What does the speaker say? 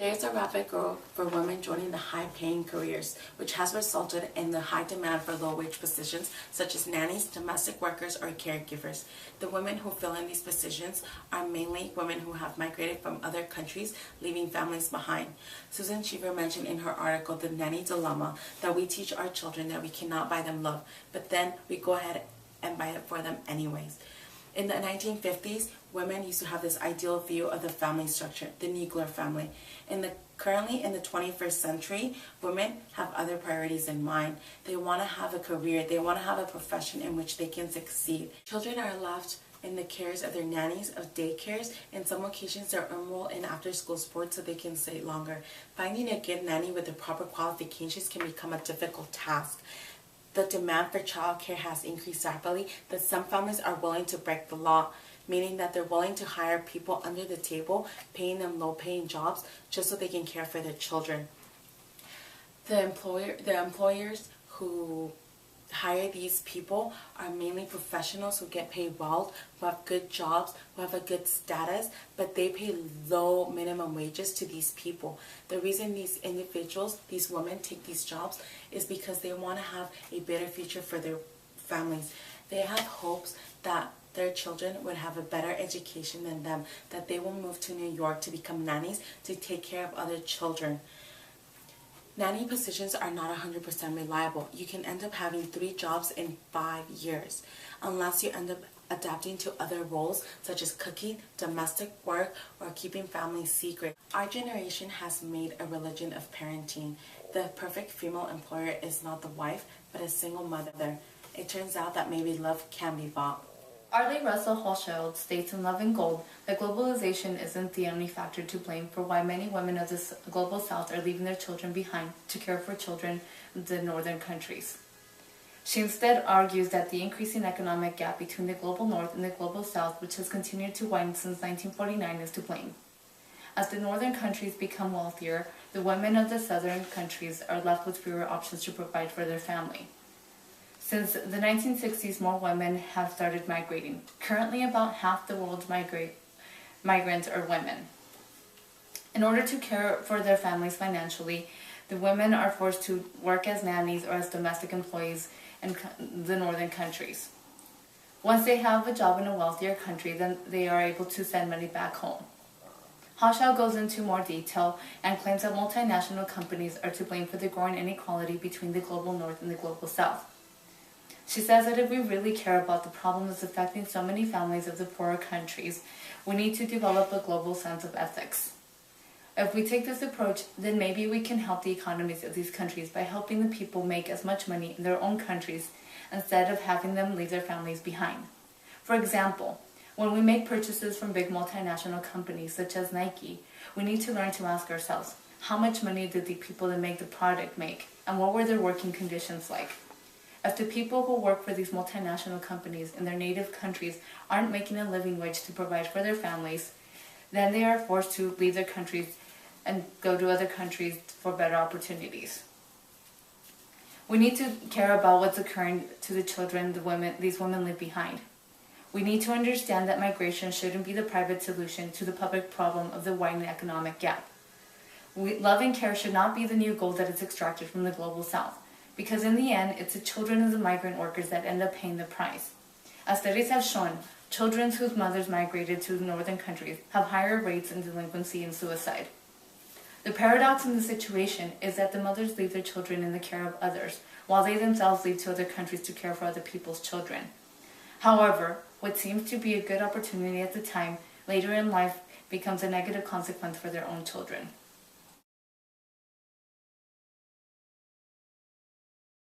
There's a rapid growth for women joining the high-paying careers, which has resulted in the high demand for low-wage positions such as nannies, domestic workers, or caregivers. The women who fill in these positions are mainly women who have migrated from other countries, leaving families behind. Susan Cheever mentioned in her article, The Nanny Dilemma, that we teach our children that we cannot buy them love, but then we go ahead and buy it for them anyways. In the 1950s, women used to have this ideal view of the family structure, the nuclear family. Currently in the 21st century, women have other priorities in mind. They want to have a career, they want to have a profession in which they can succeed. Children are left in the cares of their nannies, of daycares. In some occasions, they're enrolled in after-school sports so they can stay longer. Finding a good nanny with the proper qualifications can become a difficult task. The demand for childcare has increased rapidly, but some families are willing to break the law, meaning that they're willing to hire people under the table, paying them low-paying jobs just so they can care for their children. The employers who hire these people are mainly professionals who get paid well, who have good jobs, who have a good status, but they pay low minimum wages to these people. The reason these individuals, these women, take these jobs is because they want to have a better future for their families. They have hopes that their children would have a better education than them, that they will move to New York to become nannies to take care of other children. Nanny positions are not 100% reliable. You can end up having 3 jobs in 5 years unless you end up adapting to other roles such as cooking, domestic work, or keeping families secret. Our generation has made a religion of parenting. The perfect female employer is not the wife, but a single mother. It turns out that maybe love can be bought. Arley Russell Hochschild states in Love and Gold that globalization isn't the only factor to blame for why many women of the global south are leaving their children behind to care for children in the northern countries. She instead argues that the increasing economic gap between the global north and the global south, which has continued to widen since 1949, is to blame. As the northern countries become wealthier, the women of the southern countries are left with fewer options to provide for their family. Since the 1960s, more women have started migrating. Currently, about half the world's migrants are women. In order to care for their families financially, the women are forced to work as nannies or as domestic employees in the northern countries. Once they have a job in a wealthier country, then they are able to send money back home. Hochschild goes into more detail and claims that multinational companies are to blame for the growing inequality between the global north and the global south. She says that if we really care about the problem that's affecting so many families of the poorer countries, we need to develop a global sense of ethics. If we take this approach, then maybe we can help the economies of these countries by helping the people make as much money in their own countries instead of having them leave their families behind. For example, when we make purchases from big multinational companies such as Nike, we need to learn to ask ourselves, how much money did the people that make the product make, and what were their working conditions like? If the people who work for these multinational companies in their native countries aren't making a living wage to provide for their families, then they are forced to leave their countries and go to other countries for better opportunities. We need to care about what's occurring to the children these women leave behind. We need to understand that migration shouldn't be the private solution to the public problem of the widening economic gap. Love and care should not be the new gold that is extracted from the global south, because in the end, it's the children of the migrant workers that end up paying the price. As studies have shown, children whose mothers migrated to the northern countries have higher rates in delinquency and suicide. The paradox in the situation is that the mothers leave their children in the care of others, while they themselves leave to other countries to care for other people's children. However, what seems to be a good opportunity at the time, later in life becomes a negative consequence for their own children.